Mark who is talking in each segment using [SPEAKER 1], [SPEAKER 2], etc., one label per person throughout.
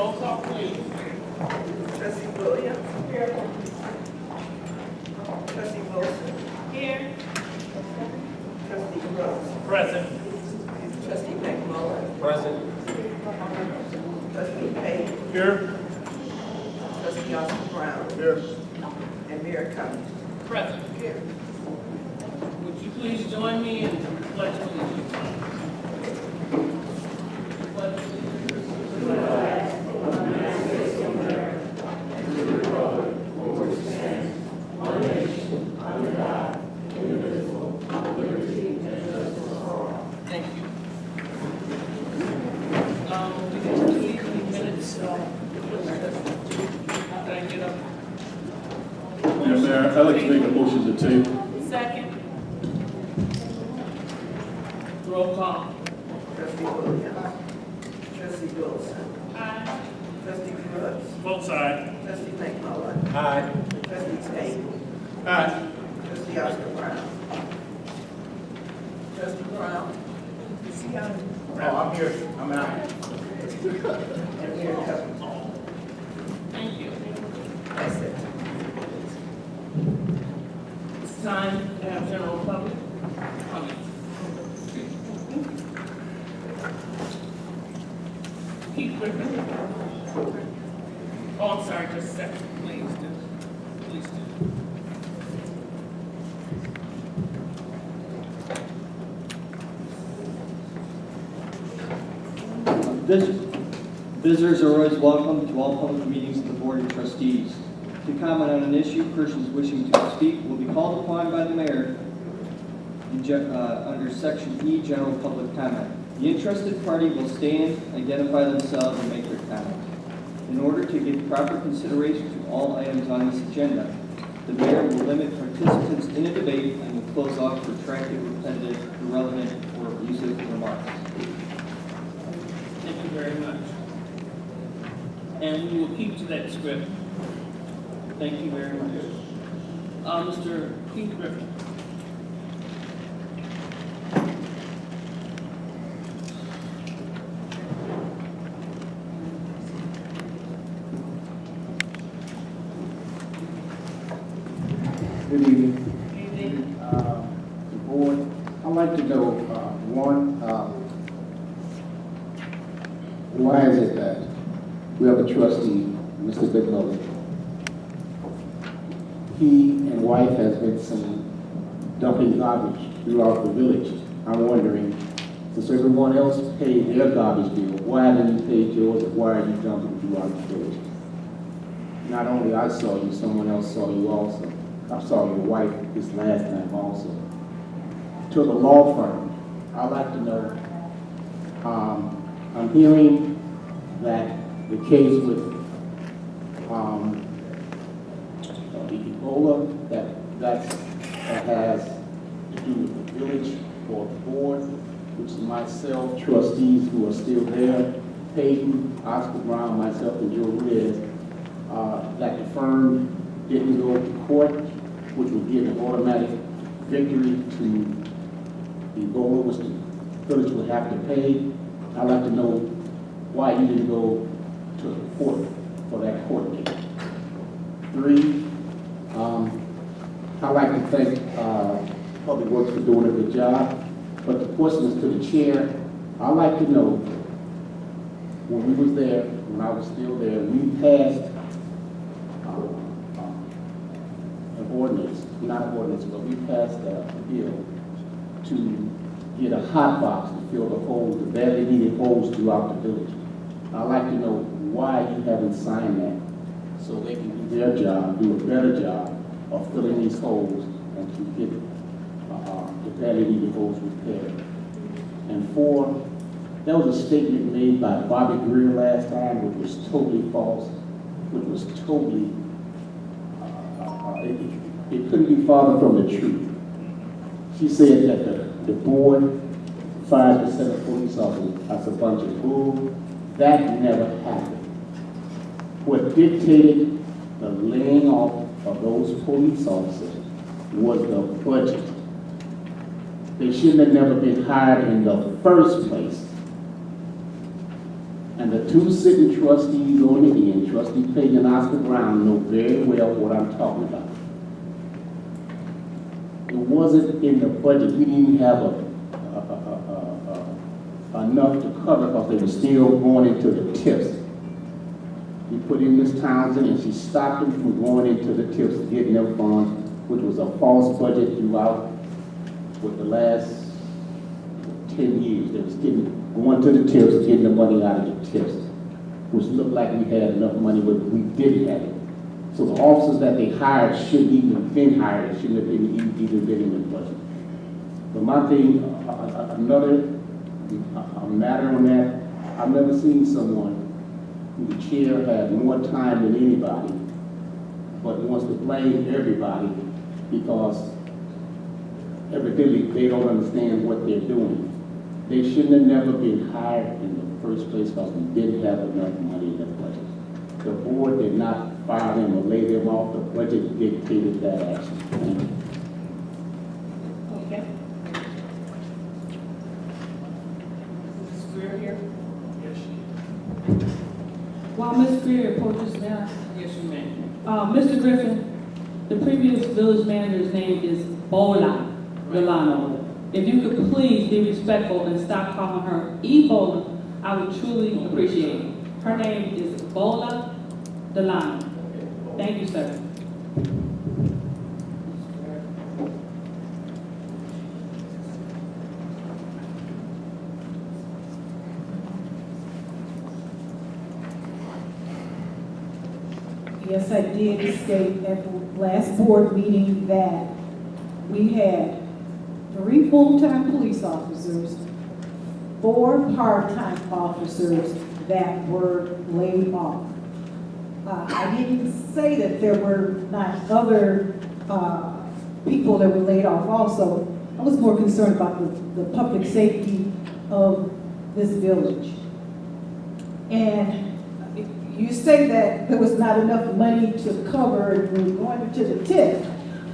[SPEAKER 1] Roll call, please.
[SPEAKER 2] Trustee Williams. Here. Trustee Wilson.
[SPEAKER 1] Here.
[SPEAKER 2] Trustee Brooks.
[SPEAKER 1] Present.
[SPEAKER 2] Trustee McMullen.
[SPEAKER 1] Present.
[SPEAKER 2] Trustee Payne.
[SPEAKER 1] Here.
[SPEAKER 2] Trustee Oscar Brown.
[SPEAKER 1] Here.
[SPEAKER 2] And Mayor Cummings.
[SPEAKER 1] Present.
[SPEAKER 2] Here.
[SPEAKER 1] Would you please join me in pledge of allegiance? Pledge of allegiance. Thank you. We can leave the minutes, can I get up?
[SPEAKER 3] Mayor, I'd like to make a motion to table.
[SPEAKER 1] Second. Roll call.
[SPEAKER 2] Trustee Williams. Trustee Wilson.
[SPEAKER 1] Aye.
[SPEAKER 2] Trustee Brooks.
[SPEAKER 1] Both sides.
[SPEAKER 2] Trustee McMullen.
[SPEAKER 1] Aye.
[SPEAKER 2] Trustee Payne.
[SPEAKER 1] Aye.
[SPEAKER 2] Trustee Oscar Brown. Trustee Brown. Is he on?
[SPEAKER 1] Oh, I'm here. I'm out.
[SPEAKER 2] And Mayor Cummings.
[SPEAKER 1] Thank you.
[SPEAKER 2] That's it.
[SPEAKER 1] It's time to have general public comments. Keith Griffin. Oh, I'm sorry, just a second. Please do. Please do.
[SPEAKER 4] Visitors are always welcome to all public meetings of the Board of Trustees. To comment on an issue, persons wishing to speak will be called upon by the mayor under Section E, General Public Comment. The interested party will stand, identify themselves, and make their comment. In order to give proper consideration to all items on this agenda, the mayor will limit participants in a debate and will close off protracted, repetitive, irrelevant, or abusive remarks.
[SPEAKER 1] Thank you very much. And we will keep to that script. Thank you very much. Mr. Keith Griffin.
[SPEAKER 5] Good evening,
[SPEAKER 1] Evening.
[SPEAKER 5] the board. I'd like to know, why is it that we have a trustee, Mr. Bigelow? He and wife has been seen dumping garbage throughout the village. I'm wondering, since everyone else paid their garbage bill, why haven't you paid yours, and why are you dumping throughout the village? Not only I saw you, someone else saw you also. I saw your wife this last time also. To the law firm, I'd like to know, I'm hearing that the case with the Ebola, that has to do with the village or the board, which is myself, trustees who are still there, Peyton, Oscar Brown, myself, and Joe Riz, that the firm didn't go to court, which would give an automatic victory to Ebola, which the village would have to pay. I'd like to know why you didn't go to the court for that court case. 3, I'd like to thank Public Works for doing a good job, but the question is to the chair. I'd like to know, when we was there, when I was still there, we passed an ordinance, not an ordinance, but we passed a bill to get a hot box to fill the holes, the badly needed holes throughout the village. I'd like to know why you haven't signed that so they can do their job, do a better job of filling these holes and to get the badly needed holes repaired. And 4, there was a statement made by Bobby Greer last time, which was totally false, which was totally, it couldn't be farther from the truth. She said that the board, 5% of police officers, that's a bunch of bull. That never happened. What dictated the laying off of those police officers was the budget. They shouldn't have never been hired in the first place. And the two sitting trustees on the end, Trustee Payne and Oscar Brown, know very well what I'm talking about. It wasn't in the budget. We didn't even have enough to cover because they were still going into the tips. We put in Ms. Townsend and she stopped them from going into the tips, getting them funds, which was a false budget throughout with the last 10 years. They was going to the tips, getting the money out of the tips, which looked like we had enough money, but we didn't have it. So the officers that they hired shouldn't even have been hired. It shouldn't have been even been in the budget. But my thing, another matter on that, I've never seen someone who the chair had more time than anybody, but wants to blame everybody because evidently they don't understand what they're doing. They shouldn't have never been hired in the first place because we didn't have enough money in the budget. The board did not fire them or lay them off. The budget dictated that action. Thank you.
[SPEAKER 2] Okay. Mrs. Greer here?
[SPEAKER 6] While Ms. Greer approaches now,
[SPEAKER 1] Yes, you may.
[SPEAKER 6] Mr. Griffin, the previous village manager's name is Bola Delano. If you could please be respectful and stop calling her Ebola, I would truly appreciate it. Her name is Bola Delano. Thank you, sir.
[SPEAKER 7] Yes, I did state at the last board meeting that we had 3 full-time police officers, 4 part-time officers that were laid off. I didn't say that there were not other people that were laid off also. I was more concerned about the public safety of this village. And you say that there was not enough money to cover and we were going to the tip.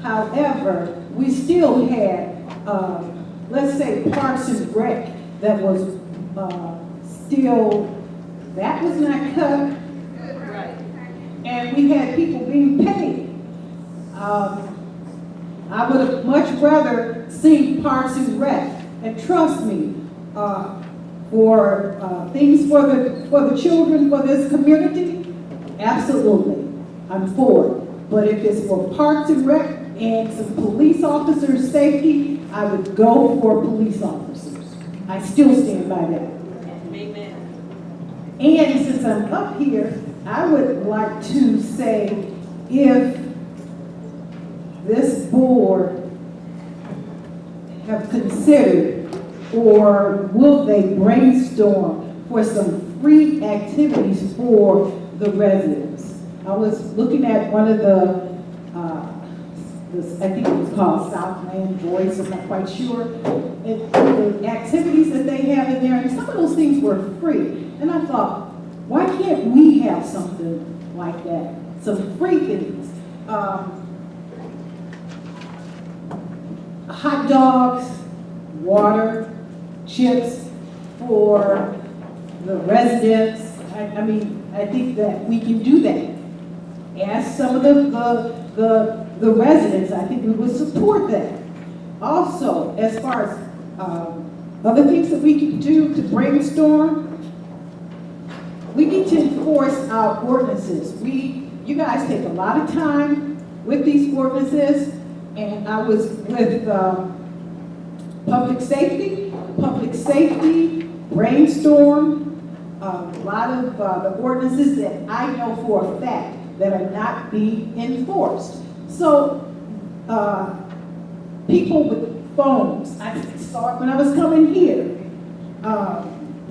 [SPEAKER 7] However, we still had, let's say, Parks and Rec that was still, that was not cut. And we had people being paid. I would have much rather seen Parks and Rec, and trust me, for things for the children, for this community, absolutely, I'm for it. But if it's for Parks and Rec and some police officers' safety, I would go for police officers. I still stand by that.
[SPEAKER 2] Amen.
[SPEAKER 7] And since I'm up here, I would like to say, if this board have considered, or will they brainstorm for some free activities for the residents? I was looking at one of the, I think it was called Southland Voice, I'm not quite sure. The activities that they have in there, and some of those things were free. And I thought, why can't we have something like that? Some free things. Hot dogs, water, chips for the residents. I mean, I think that we can do that. Ask some of the residents, I think we would support that. Also, as far as other things that we can do to brainstorm, we need to enforce our ordinances. You guys take a lot of time with these ordinances, and I was with public safety brainstorm, a lot of the ordinances that I know for a fact that are not being enforced. So, people with phones, I saw it when I was coming here.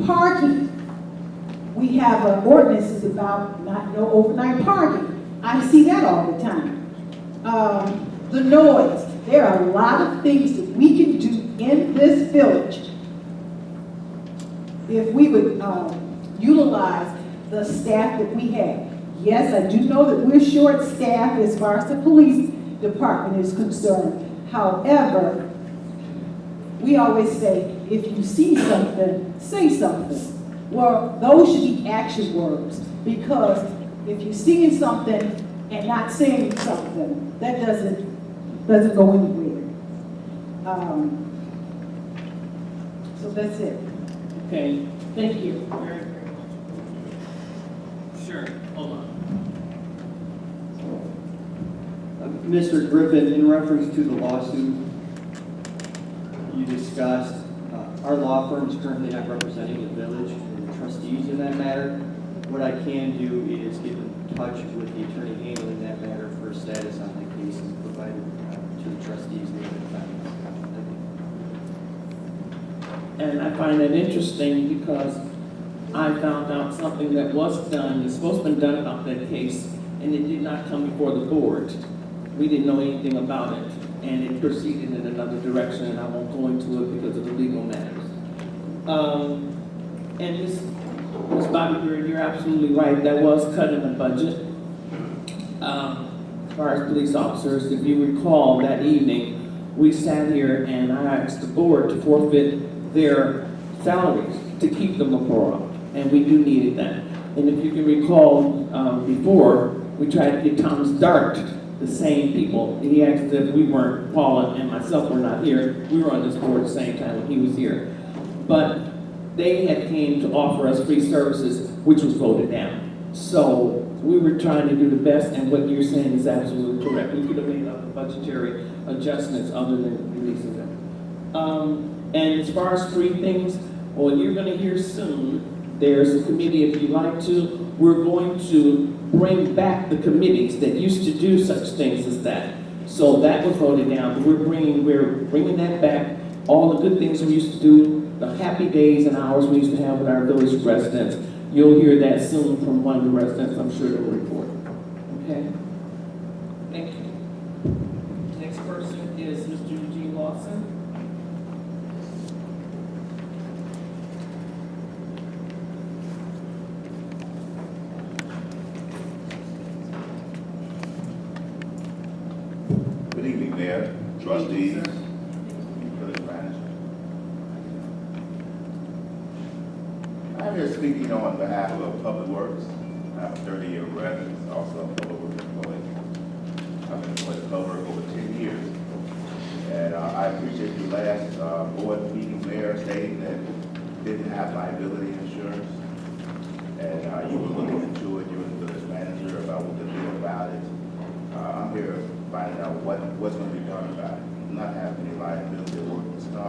[SPEAKER 7] Parking, we have ordinances about no overnight parking. I see that all the time. The noise, there are a lot of things that we can do in this village if we would utilize the staff that we have. Yes, I do know that we're short-staffed as far as the police department is concerned. However, we always say, if you see something, say something. Well, those should be action words, because if you're seeing something and not saying something, that doesn't go anywhere. So that's it.
[SPEAKER 1] Okay,
[SPEAKER 2] Thank you.
[SPEAKER 1] very, very much. Sure, hold on.
[SPEAKER 4] Mr. Griffin, in reference to the lawsuit you discussed, our law firm is currently not representing the village and the trustees in that matter. What I can do is get in touch with the attorney handling that matter for a status on that case and provide it to the trustees later in time.
[SPEAKER 1] And I find that interesting because I found out something that was done, it's supposed to have been done about that case, and it did not come before the board. We didn't know anything about it, and it proceeded in another direction, and I won't go into it because of the legal matters. And Ms. Bobby Bird, you're absolutely right, that was cut in the budget. As far as police officers, if you recall, that evening, we sat here and I asked the board to forfeit their salaries to keep them abroad, and we do needed that. And if you can recall, before, we tried to get Thomas Dart, the same people. He asked if we weren't, Paula and myself were not here. We were on this board at the same time when he was here. But they had came to offer us free services, which was voted down. So we were trying to do the best, and what you're saying is absolutely correct. We could have made other budgetary adjustments other than releasing them. And as far as free things, well, you're gonna hear soon, there's a committee, if you'd like to, we're going to bring back the committees that used to do such things as that. So that was voted down, but we're bringing that back, all the good things we used to do, the happy days and hours we used to have with our village residents. You'll hear that soon from one of the residents, I'm sure they'll report. Okay? Thank you. Next person is Mr. Eugene Lawson.
[SPEAKER 8] Good evening, Mayor, trustees, village manager. I'm here speaking on behalf of Public Works. I'm a 30-year resident, also a Public Works employee. I've been employed for over 10 years. And I appreciate your last board meeting, Mayor, stating that you didn't have liability insurance. And you were looking into it, you were the village manager, about what to do about it. I'm here finding out what's going to be done about it. Not having any liability at work. It's not,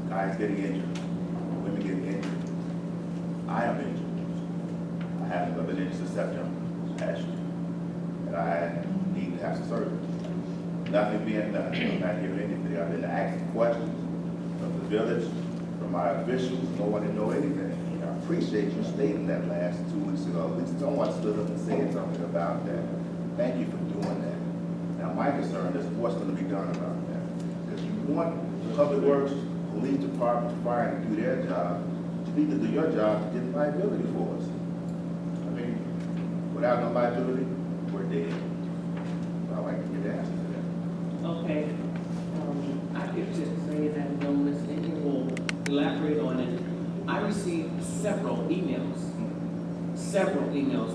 [SPEAKER 8] guys getting injured, women getting injured. I am injured. I have an injury since September last year, and I need to have some surgery. Nothing being done. I'm not hearing anything. I've been asking questions from the village, from my officials. No one to know anything. I appreciate you stating that last 2 weeks ago. At least someone stood up and said something about that. Thank you for doing that. Now, my concern is what's going to be done about that. Because you want Public Works, Police Department, Fire to do their job, to be to do your job, to get liability for us. I mean, without no liability, we're dead. So I'd like to get the answer to that.
[SPEAKER 1] Okay. I could just say that, Ms. Ingram will elaborate on it. I received several emails.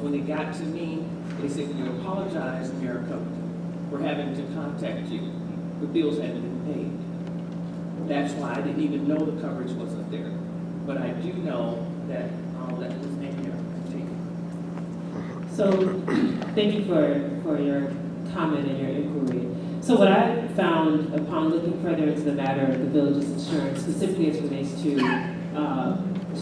[SPEAKER 1] When it got to me, they said, we apologize, America, for having to contact you. The bills hadn't been paid. That's why I didn't even know the coverage wasn't there. But I do know that I'll let Ms. Ingram continue.
[SPEAKER 9] So, thank you for your comment and your inquiry. So what I found upon looking further into the matter of the village's insurance, specifically as it relates to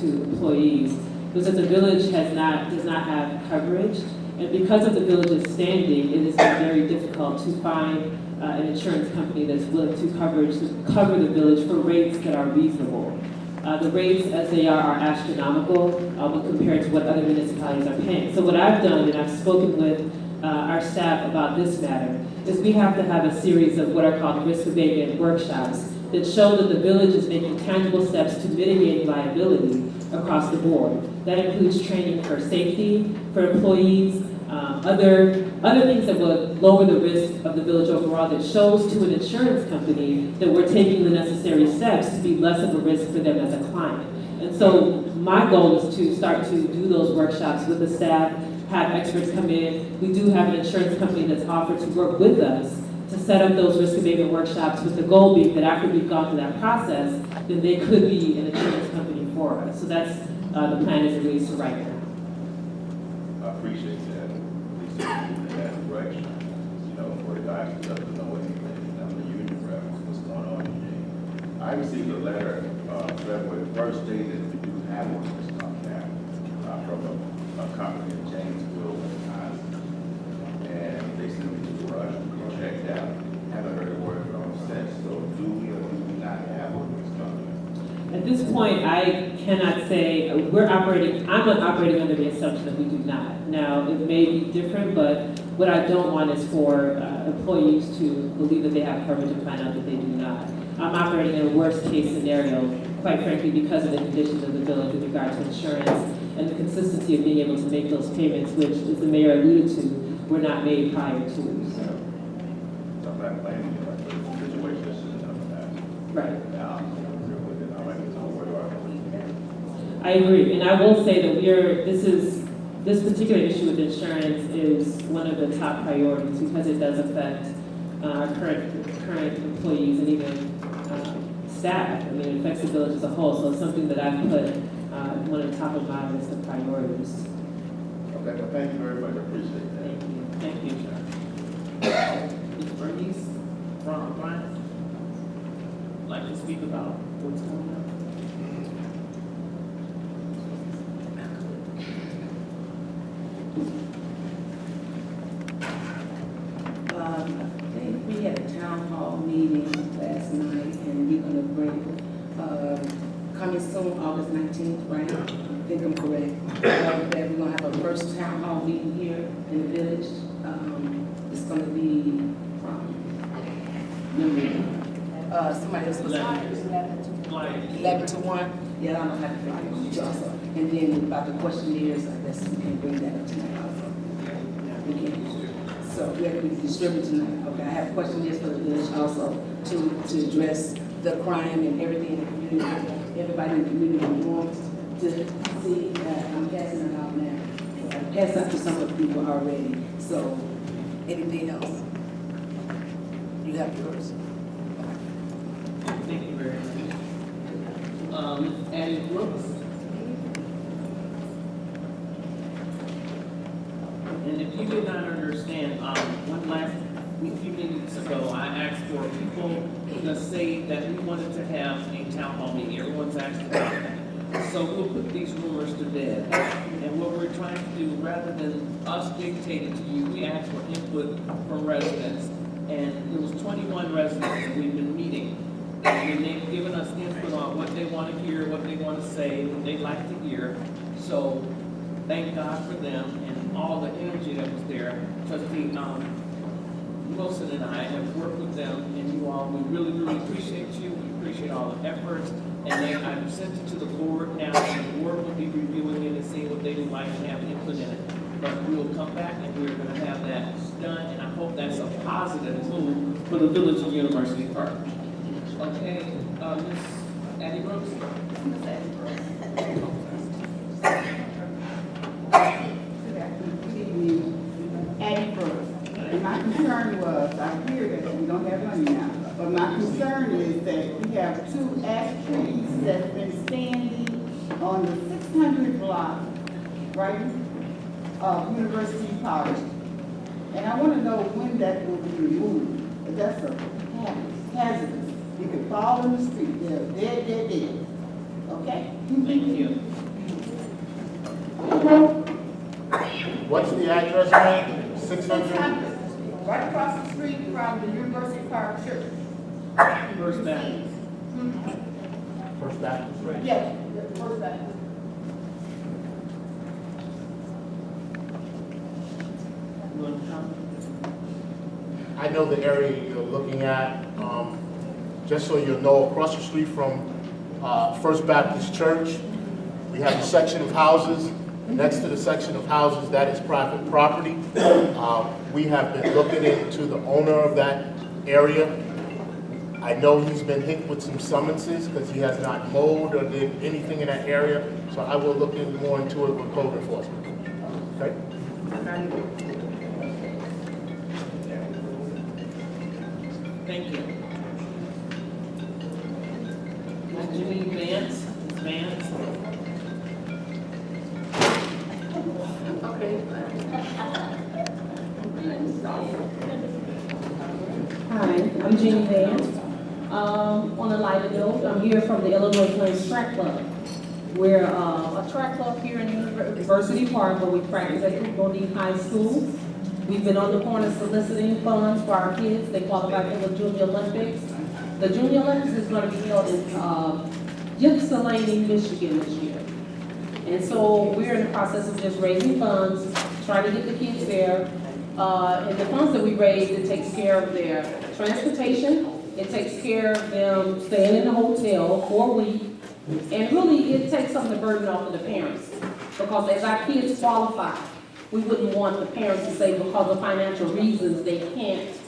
[SPEAKER 9] employees, was that the village does not have coverage, and because of the village's standing, it has been very difficult to find an insurance company that's willing to cover the village for rates that are reasonable. The rates as they are astronomical when compared to what other municipalities are paying. So what I've done, and I've spoken with our staff about this matter, is we have to have a series of what are called risk abatement workshops that show that the village is making tangible steps to mitigate liability across the board. That includes training for safety, for employees, other things that would lower the risk of the village overall, that shows to an insurance company that we're taking the necessary steps to be less of a risk for them as a client. And so My goal is to start to do those workshops with the staff, have experts come in. We do have an insurance company that's offered to work with us to set up those risk abatement workshops, with the goal being that after we've gone through that process, then they could be an insurance company for us. So that's the plan as it relates to right now.
[SPEAKER 8] I appreciate that. At least they're moving in that direction. You know, where the guys doesn't know anything, I'm the union rep, what's going on today. I received a letter, February 1st, stating that we do have workers' comp now, from a company in Janesville, Wisconsin. And they sent me to the rush, we checked out, haven't heard a word from them since. So do we or do we not have workers' comp?
[SPEAKER 9] At this point, I cannot say, I'm not operating under the assumption that we do not. Now, it may be different, but what I don't want is for employees to believe that they have coverage and find out that they do not. I'm operating in a worst case scenario, quite frankly, because of the conditions of the village with regard to insurance and the consistency of being able to make those payments, which, as the mayor alluded to, were not made prior to. So.
[SPEAKER 8] I'm not blaming you, but the situation is just enough.
[SPEAKER 9] Right.
[SPEAKER 8] Now,
[SPEAKER 9] I agree, and I will say that this particular issue with insurance is one of the top priorities because it does affect our current employees and even staff. I mean, it affects the village as a whole, so it's something that I've put one of the top of my list of priorities.
[SPEAKER 8] Okay, well, thank you very much, I appreciate that.
[SPEAKER 9] Thank you.
[SPEAKER 1] Ms. Bernice, Ron Bryant, like to speak about what's going on?
[SPEAKER 10] I think we had a town hall meeting last night, and we're gonna bring, coming soon, August 19th, right? I think I'm correct. That we're gonna have a first town hall meeting here in the village. It's gonna be from, somebody else was. 11 to 1. Yeah, I don't know how to figure it also. And then about the questionnaires, I guess we can bring that up tonight also. We can. So we have to distribute tonight. Okay, I have questionnaires for the village also to address the crime and everything in the community. Everybody in the community wants to see. I'm passing it out now. So I passed out to some of the people already. So anything else? You have yours.
[SPEAKER 1] Thank you very much. Addie Brooks. And if you did not understand, a few minutes ago, I asked for people to say that we wanted to have a town hall meeting. Everyone's asked about that. So we'll put these rumors to bed. And what we're trying to do, rather than us dictating to you, we asked for input from residents. And there was 21 residents that we've been meeting. And they've given us input on what they want to hear, what they want to say, what they'd like to hear. So thank God for them and all the energy that was there. Trustee Wilson and I have worked with them, and you all, we really, really appreciate you. We appreciate all the efforts. And then I've sent it to the board now, and the board will be reviewing it and seeing what they would like and have input in it. But we will come back and we're going to have that done, and I hope that's a positive move for the Village of University Park. Okay, Ms. Addie Brooks?
[SPEAKER 11] Addie Brooks. And my concern was, I hear that we don't have money now, but my concern is that we have 2 ash trees that's been standing on the 600 block, right, of University Park. And I want to know when that will be removed. That's a hazardous. You could fall in the street, they're dead. Okay?
[SPEAKER 1] Thank you.
[SPEAKER 5] What's the address, ma'am? 600?
[SPEAKER 11] Right across the street from the University Park Church.
[SPEAKER 1] First Baptist.
[SPEAKER 5] First Baptist, right?
[SPEAKER 11] Yes, First Baptist.
[SPEAKER 1] You want to comment?
[SPEAKER 5] I know the area you're looking at. Just so you know, across the street from First Baptist Church, we have a section of houses. Next to the section of houses, that is private property. We have been looking into the owner of that area. I know he's been hit with some summonses because he has not mowed or did anything in that area, so I will look more into it with code enforcement. Okay?
[SPEAKER 1] Thank you. Julie Vance, Ms. Vance.
[SPEAKER 12] Hi, I'm Jeannie Vance. On a lighter note, I'm here from the Illinois Plains Track Club. We're a track club here in University Park where we practice at Boone High School. We've been on the corner soliciting funds for our kids. They qualify for the Junior Olympics. The Junior Olympics is going to be held in Ypsilanti, Michigan this year. And so we're in the process of just raising funds, trying to get the kids there. And the funds that we raise, it takes care of their transportation. It takes care of them staying in the hotel for a week. And really, it takes some of the burden off of the parents. Because as our kids qualify, we wouldn't want the parents to say because of financial reasons they can't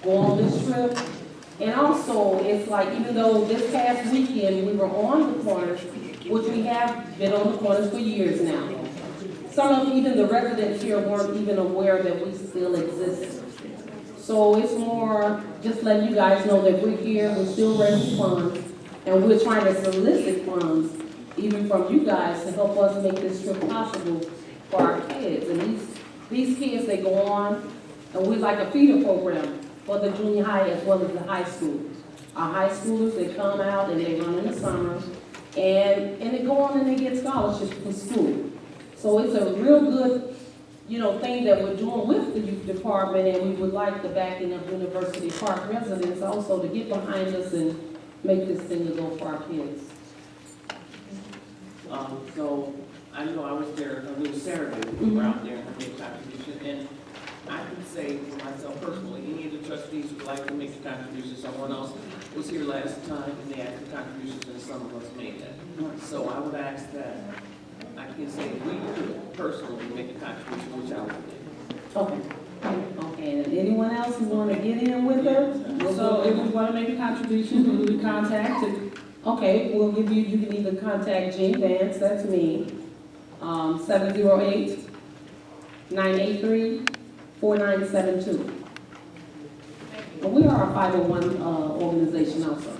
[SPEAKER 12] go on this trip. And also, it's like, even though this past weekend we were on the corners, which we have been on the corners for years now. Some of even the residents here weren't even aware that we still exist. So it's more just letting you guys know that we're here, we're still raising funds, and we're trying to solicit funds, even from you guys, to help us make this trip possible for our kids. And these kids, they go on, and we like a feeder program for the junior high as well as the high schools. Our high schoolers, they come out and they run in the summer, and they go on and they get scholarships for school. So it's a real good, thing that we're doing with the youth department, and we would like the backing of University Park residents also to get behind us and make this thing to go for our kids.
[SPEAKER 1] So I know I was there a little Saturday, we were out there and made contribution, and I can say for myself personally, any of the trustees who would like to make a contribution, someone else was here last time and they asked for contributions and some of us made that. So I would ask that, I can say if we could personally make a contribution, which I would do.
[SPEAKER 12] Okay, and anyone else who want to get in with her?
[SPEAKER 6] So if we want to make a contribution, who do we contact?
[SPEAKER 12] Okay, we'll give you can either contact Jean Vance, that's me, 708-983-4972. And we are a 501 organization also,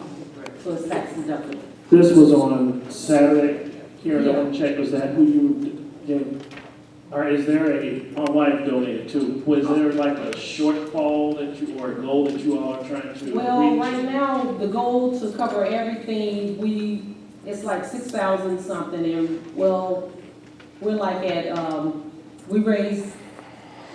[SPEAKER 12] so it's tax deductible.
[SPEAKER 1] This was on Saturday. Karen, I want to check, was that who you did? Or is there my wife donated too? Was there like a shortfall or a goal that you all are trying to
[SPEAKER 12] Well,
[SPEAKER 1] reach?
[SPEAKER 12] right now, the goal to cover everything, it's like 6,000 something, and we're like at, we raised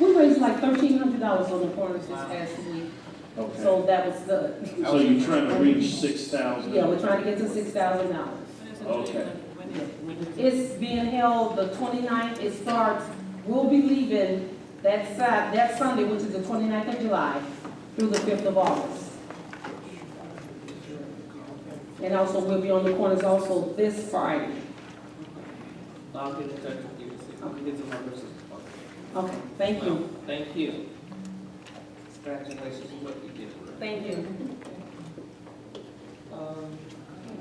[SPEAKER 12] like $1,300 on the corners this past week.
[SPEAKER 1] Okay.
[SPEAKER 12] So that was good.
[SPEAKER 1] So you're trying to reach 6,000?
[SPEAKER 12] Yeah, we're trying to get to $6,000.
[SPEAKER 1] Okay.
[SPEAKER 12] It's being held the 29th, it starts, we'll be leaving that Sunday, which is the 29th of July, through the 5th of August. And also, we'll be on the corners also this Friday.
[SPEAKER 1] I'll get in touch with you. I'll get some numbers.
[SPEAKER 12] Okay, thank you.
[SPEAKER 1] Thank you. Congratulations on what you did.
[SPEAKER 12] Thank you.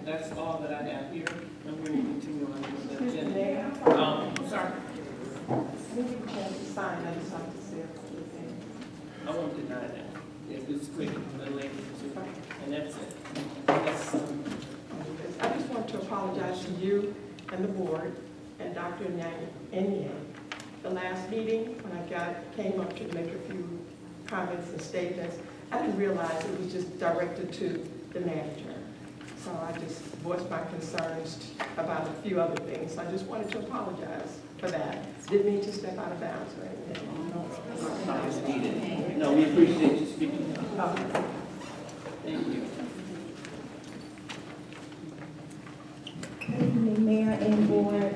[SPEAKER 1] That's all that I have here. I'm going to continue on with the agenda. Sorry. I won't deny that. It's quick, and that's it. Yes.
[SPEAKER 2] I just want to apologize to you and the board and Dr. Nye. The last meeting, when I came up to make a few comments and statements, I didn't realize it was just directed to the manager. So I just voiced my concerns about a few other things. I just wanted to apologize for that. Didn't mean to step out of bounds or anything.
[SPEAKER 1] No, we appreciate you speaking. Thank you.
[SPEAKER 13] Good evening, Mayor and Board.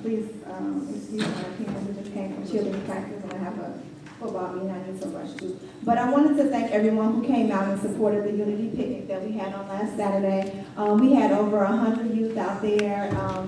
[SPEAKER 13] Please excuse my appearance. I just came from cheerleading practice and I have a football meeting, I need some rush too. But I wanted to thank everyone who came out and supported the Unity Picnic that we had on last Saturday. We had over 100 youth out there,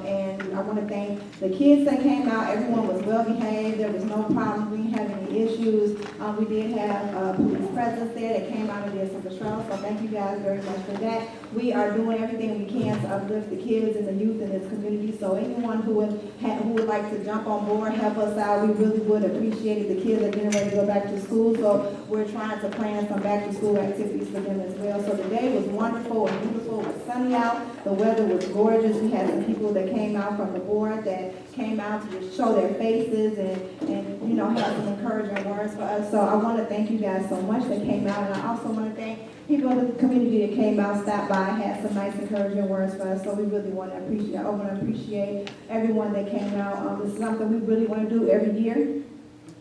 [SPEAKER 13] and I want to thank the kids that came out. Everyone was well behaved. There was no problem. We didn't have any issues. We did have police presence there that came out and did some patrol, so thank you guys very much for that. We are doing everything we can to uplift the kids and the youth in this community, so anyone who would like to jump on board, help us out, we really would appreciate it. The kids are getting ready to go back to school, so we're trying to plan some back to school activities for them as well. So the day was wonderful and beautiful. It was sunny out. The weather was gorgeous. We had some people that came out from the board that came out to just show their faces and you know, have some encouraging words for us. So I want to thank you guys so much that came out, and I also want to thank people in the community that came out, stopped by, had some nice encouraging words for us. So we really want to appreciate. I want to appreciate everyone that came out. This is something we really want to do every year.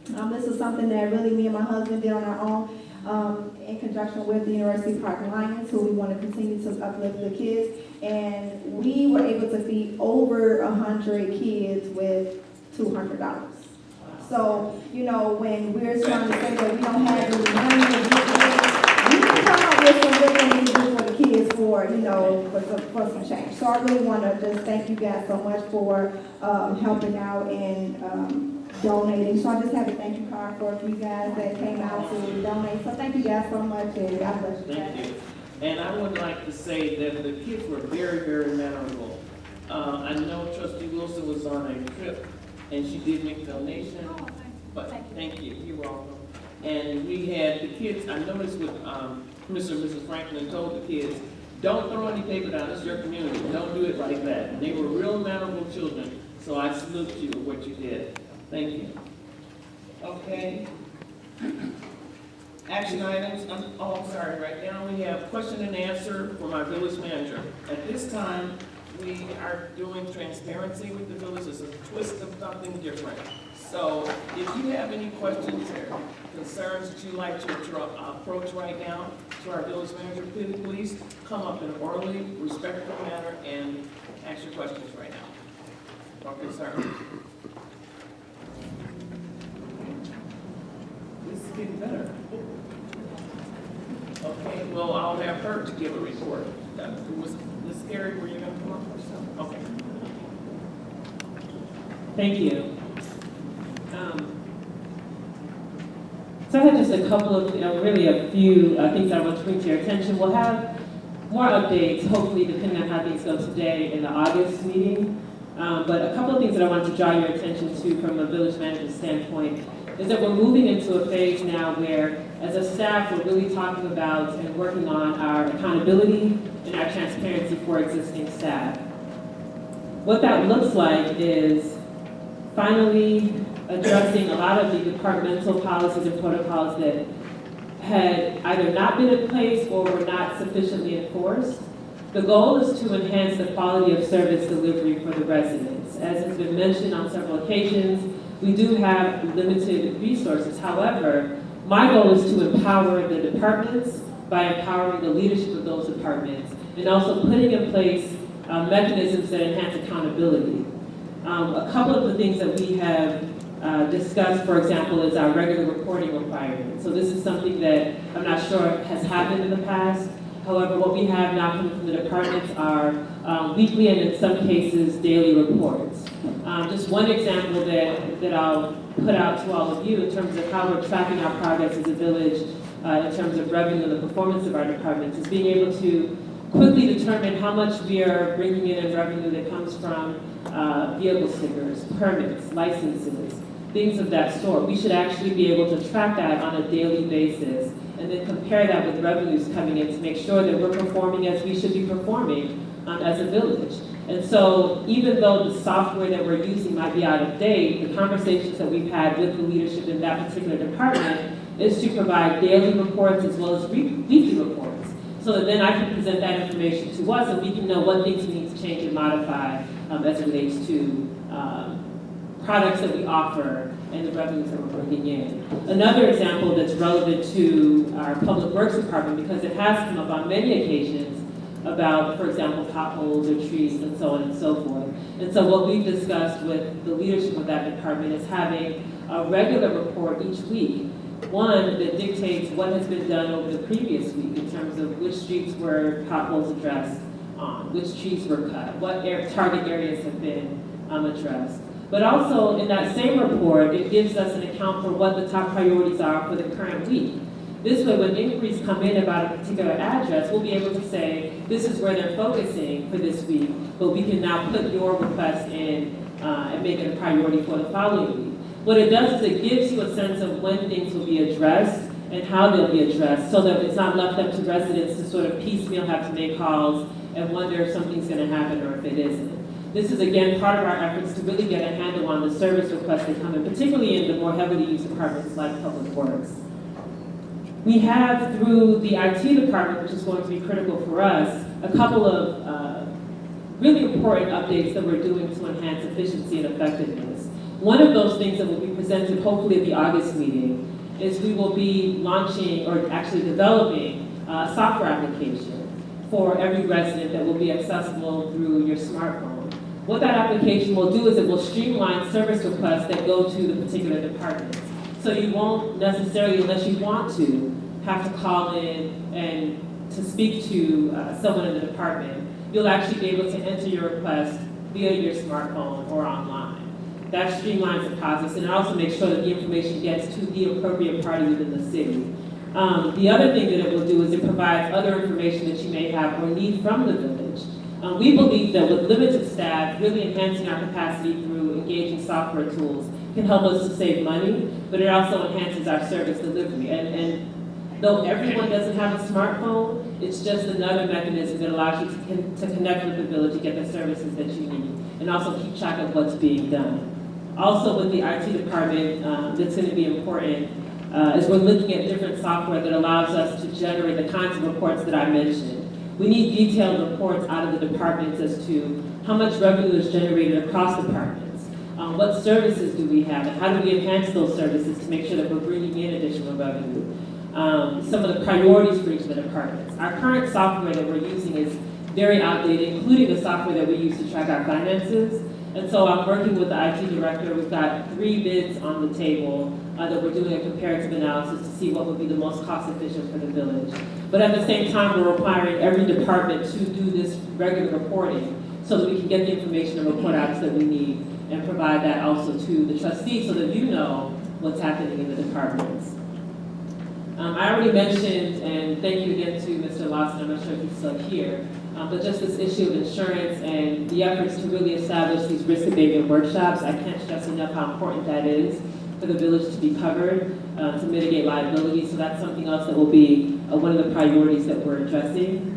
[SPEAKER 13] This is something that really me and my husband did on our own in conjunction with the University Park Lions, who we want to continue to uplift the kids. And we were able to feed over 100 kids with $200. So, you know, when we're trying to say that we don't have any money to give away, we can come up with some good things to do for the kids for, you know, for some change. So I really want to just thank you guys so much for helping out and donating. So I just have a thank you card for a few guys that came out to donate. So thank you guys so much, and God bless you guys.
[SPEAKER 1] Thank you. And I would like to say that the kids were very, very memorable. I know Trustee Wilson was on a trip, and she did make a donation. But thank you. You're welcome. And we had the kids. I noticed what Mr. and Mrs. Franklin told the kids: don't throw any paper down. It's your community. Don't do it like that. And they were real memorable children. So I salute you for what you did. Thank you. Okay. Action items. I'm sorry. Right now we have question and answer from our village manager. At this time, we are doing transparency with the village. It's a twist of something different. So if you have any questions or concerns that you'd like to approach right now to our village manager, please come up in an orderly, respectful manner and ask your questions right now. Or concerns. This is getting better. Okay, well, I'll have her to give a report. Was this scary? Were you going to come up first? Okay.
[SPEAKER 9] Thank you. So I had just a couple of, really a few things I want to bring to your attention. We'll have more updates, hopefully, depending on how things go today in the August meeting. But a couple of things that I want to draw your attention to from a village management standpoint is that we're moving into a phase now where, as a staff, we're really talking about and working on our accountability and our transparency for existing staff. What that looks like is finally addressing a lot of the departmental policies and protocols that had either not been in place or were not sufficiently enforced. The goal is to enhance the quality of service delivery for the residents. As has been mentioned on several occasions, we do have limited resources. However, my goal is to empower the departments by empowering the leadership of those departments and also putting in place mechanisms that enhance accountability. A couple of the things that we have discussed, for example, is our regular reporting requirement. So this is something that I'm not sure has happened in the past. However, what we have now coming from the departments are weekly and in some cases daily reports. Just one example that I'll put out to all of you in terms of how we're tracking our progress as a village in terms of revenue and the performance of our departments is being able to quickly determine how much we are bringing in revenue that comes from vehicle stickers, permits, licenses, things of that sort. We should actually be able to track that on a daily basis and then compare that with revenues coming in to make sure that we're performing as we should be performing as a village. And so even though the software that we're using might be out of date, the conversations that we've had with the leadership in that particular department is to provide daily reports as well as weekly reports, so that then I can present that information to us and we can know what things we need to change and modify as it relates to products that we offer and the revenues that we're bringing in. Another example that's relevant to our Public Works Department, because it has come up on many occasions about, for example, potholes or trees and so on and so forth. And so what we've discussed with the leadership of that department is having a regular report each week One that dictates what has been done over the previous week in terms of which streets were potholes addressed on, which trees were cut, what target areas have been addressed. But also in that same report, it gives us an account for what the top priorities are for the current week. This way, when inquiries come in about a particular address, we'll be able to say, this is where they're focusing for this week, but we can now put your request in and make it a priority for the following week. What it does is it gives you a sense of when things will be addressed and how they'll be addressed, so that it's not left up to residents to sort of piecemeal have to make calls and wonder if something's going to happen or if it isn't. This is, again, part of our efforts to really get a handle on the service requests that come in, particularly in the more heavily used departments like Public Works. We have, through the IT department, which is going to be critical for us, a couple of really important updates that we're doing to enhance efficiency and effectiveness. One of those things that will be presented hopefully at the August meeting is we will be launching, or actually developing, a software application for every resident that will be accessible through your smartphone. What that application will do is it will streamline service requests that go to the particular departments. So you won't necessarily, unless you want to, have to call in and to speak to someone in the department. You'll actually be able to enter your request via your smartphone or online. That streamlines the process, and it also makes sure that the information gets to the appropriate party within the city. The other thing that it will do is it provides other information that you may have or need from the village. We believe that with limited staff, really enhancing our capacity through engaging software tools can help us to save money, but it also enhances our service delivery. And though everyone doesn't have a smartphone, it's just another mechanism that allows you to connect with the village and get the services that you need, and also keep track of what's being done. Also with the IT department, that's going to be important, is we're looking at different software that allows us to generate the kinds of reports that I mentioned. We need detailed reports out of the departments as to how much revenue is generated across departments, what services do we have, and how do we enhance those services to make sure that we're bringing in additional revenue. Some of the priorities for each of the departments. Our current software that we're using is very outdated, including the software that we use to track our finances. And so I'm working with the IT director. We've got 3 bids on the table that we're doing a comparative analysis to see what would be the most cost efficient for the village. But at the same time, we're requiring every department to do this regular reporting so that we can get the information and report outs that we need and provide that also to the trustees so that you know what's happening in the departments. I already mentioned, and thank you again to Mr. Lawson, I'm not sure if he's still here, but just this issue of insurance and the efforts to really establish these risk abatement workshops. I can't stress enough how important that is for the village to be covered, to mitigate liability. So that's something else that will be one of the priorities that we're addressing.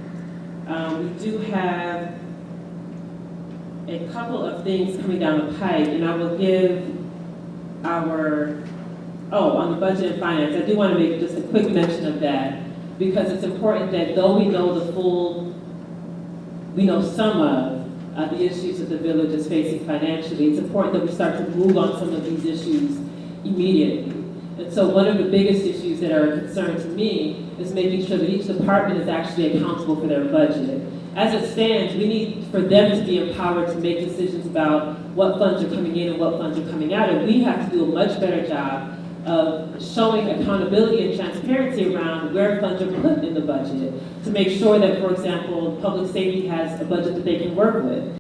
[SPEAKER 9] We do have a couple of things coming down the pike, and I will give on the budget and finance, I do want to make just a quick mention of that, because it's important that though we know we know some of the issues that the village is facing financially, it's important that we start to move on some of these issues immediately. And so one of the biggest issues that are a concern to me is making sure that each department is actually accountable for their budget. As it stands, we need for them to be empowered to make decisions about what funds are coming in and what funds are coming out, and we have to do a much better job of showing accountability and transparency around where funds are put in the budget to make sure that, for example, public safety has a budget that they can work with.